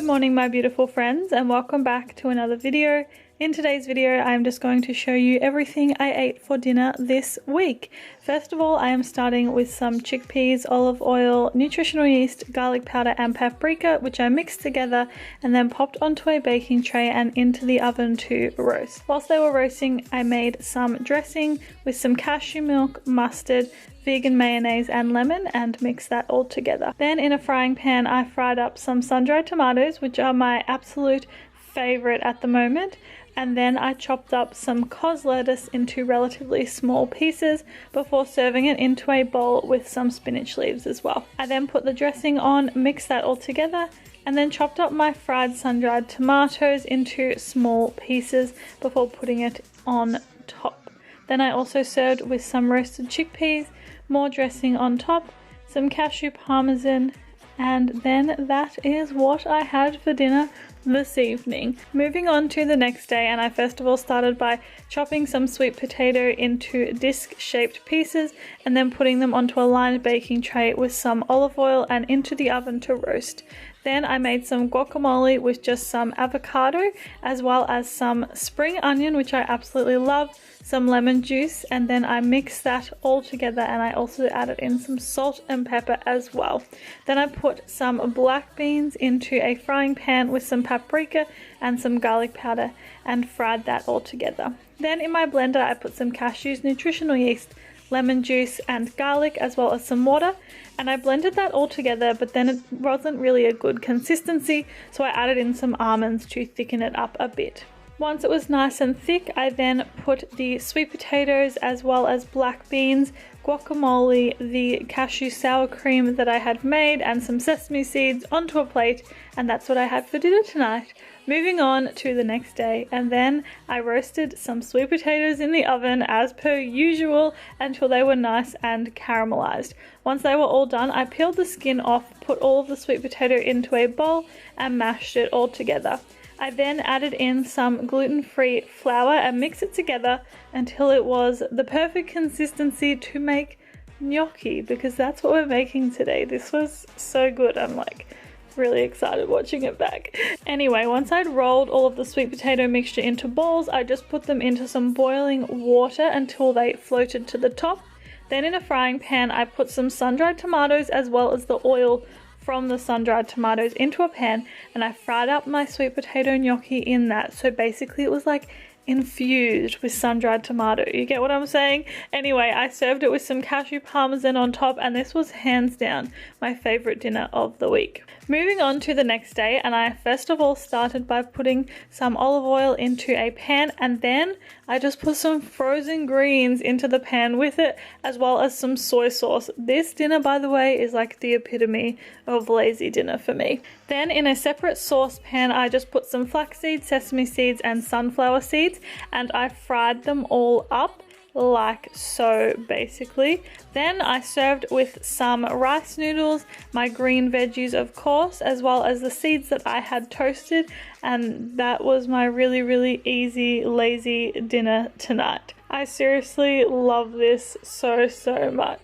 morning my beautiful friends, and welcome back to another video. In today's video I'm just going to show you everything I ate for dinner this week. First of all, I am starting with some chickpeas, olive oil, nutritional yeast, garlic powder and paprika, which I mixed together and then popped onto a baking tray and into the oven to roast. Whilst they were roasting, I made some dressing with some cashew milk, mustard, vegan mayonnaise and lemon and mix that all together. Then in a frying pan I fried up some sun-dried tomatoes, which are my absolute favorite at the moment, and then I chopped up some cos lettuce into relatively small pieces before serving it into a bowl with some spinach leaves as well. I then put the dressing on, mixed that all together, and then chopped up my fried sun-dried tomatoes into small pieces before putting it on top. Then I also served with some roasted chickpeas, more dressing on top, some cashew parmesan, and then that is what I had for dinner this evening. Moving on to the next day, and I first of all started by chopping some sweet potato into disc-shaped pieces and then putting them onto a lined baking tray with some olive oil and into the oven to roast. Then I made some guacamole with just some avocado as well as some spring onion, which I absolutely love, some lemon juice, and then I mixed that all together and I also added in some salt and pepper as well. Then I put some black beans into a frying pan with some paprika and some garlic powder and fried that all together. Then in my blender I put some cashews, nutritional yeast, lemon juice and garlic as well as some water, and I blended that all together, but then it wasn't really a good consistency, so I added in some almonds to thicken it up a bit. Once it was nice and thick, I then put the sweet potatoes as well as black beans, guacamole, the cashew sour cream that I had made and some sesame seeds onto a plate, and that's what I had for dinner tonight. Moving on to the next day, and then I roasted some sweet potatoes in the oven as per usual until they were nice and caramelized. Once they were all done, I peeled the skin off, put all of the sweet potato into a bowl and mashed it all together. I then added in some gluten-free flour and mixed it together until it was the perfect consistency to make gnocchi, because that's what we're making today. This was so good. I'm like really excited watching it back. Anyway, once I'd rolled all of the sweet potato mixture into balls, I just put them into some boiling water until they floated to the top. Then in a frying pan I put some sun-dried tomatoes as well as the oil from the sun-dried tomatoes into a pan, and I fried up my sweet potato gnocchi in that. So basically it was like infused with sun-dried tomato. You get what I'm saying? Anyway, I served it with some cashew parmesan on top, and this was hands down my favorite dinner of the week. Moving on to the next day, and I first of all started by putting some olive oil into a pan, and then I just put some frozen greens into the pan with it, as well as some soy sauce. This dinner, by the way, is like the epitome of lazy dinner for me. Then in a separate saucepan, I just put some flax seeds, sesame seeds and sunflower seeds, and I fried them all up like so basically. Then I served with some rice noodles, my green veggies of course, as well as the seeds that I had toasted, and that was my really easy lazy dinner tonight. I seriously love this so much.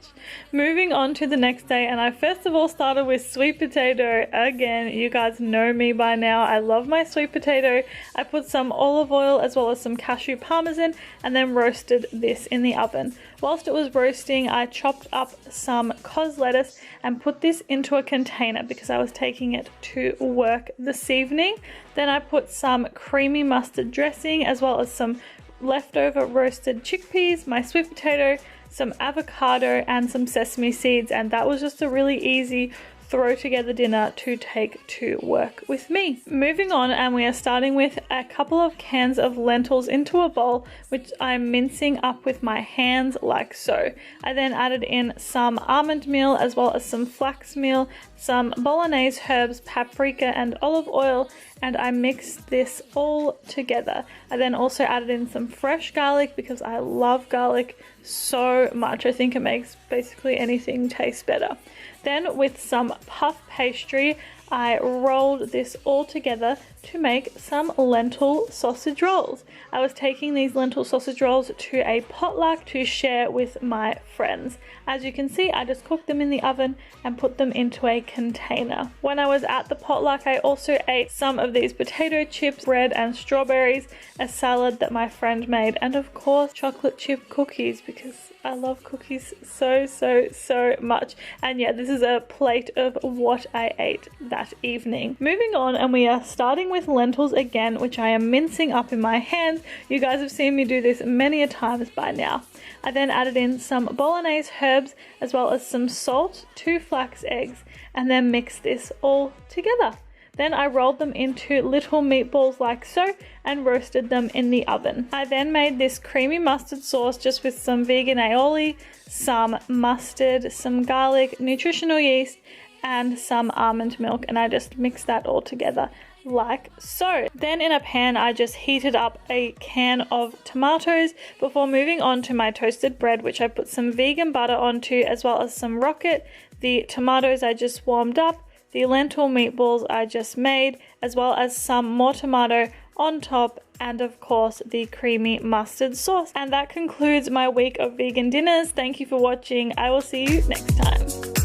Moving on to the next day, and I first of all started with sweet potato. Again, you guys know me by now. I love my sweet potato. I put some olive oil as well as some cashew parmesan and then roasted this in the oven. Whilst it was roasting, I chopped up some cos lettuce and put this into a container because I was taking it to work this evening. Then I put some creamy mustard dressing as well as some leftover roasted chickpeas, my sweet potato, some avocado and some sesame seeds, and that was just a really easy throw together dinner to take to work with me. Moving on, and we are starting with a couple of cans of lentils into a bowl, which I'm mincing up with my hands like so. I then added in some almond meal as well as some flax meal, some bolognese herbs, paprika and olive oil, and I mixed this all together. I then also added in some fresh garlic because I love garlic so much. I think it makes basically anything taste better. Then with some puff pastry, I rolled this all together to make some lentil sausage rolls. I was taking these lentil sausage rolls to a potluck to share with my friends. As you can see, I just cooked them in the oven and put them into a container. When I was at the potluck, I also ate some of these potato chips, bread and strawberries, a salad that my friend made, and of course chocolate chip cookies, because I love cookies so much. And yeah, this is a plate of what I ate that evening. Moving on, and we are starting with lentils again, which I am mincing up in my hands. You guys have seen me do this many a times by now. I then added in some bolognese herbs as well as some salt, 2 flax eggs, and then mixed this all together. Then I rolled them into little meatballs like so and roasted them in the oven. I then made this creamy mustard sauce just with some vegan aioli, some mustard, some garlic, nutritional yeast, and some almond milk, and I just mixed that all together like so. Then in a pan I just heated up a can of tomatoes before moving on to my toasted bread, which I put some vegan butter onto, as well as some rocket. The tomatoes I just warmed up, the lentil meatballs I just made, as well as some more tomato on top, and of course the creamy mustard sauce. And that concludes my week of vegan dinners. Thank you for watching. I will see you next time.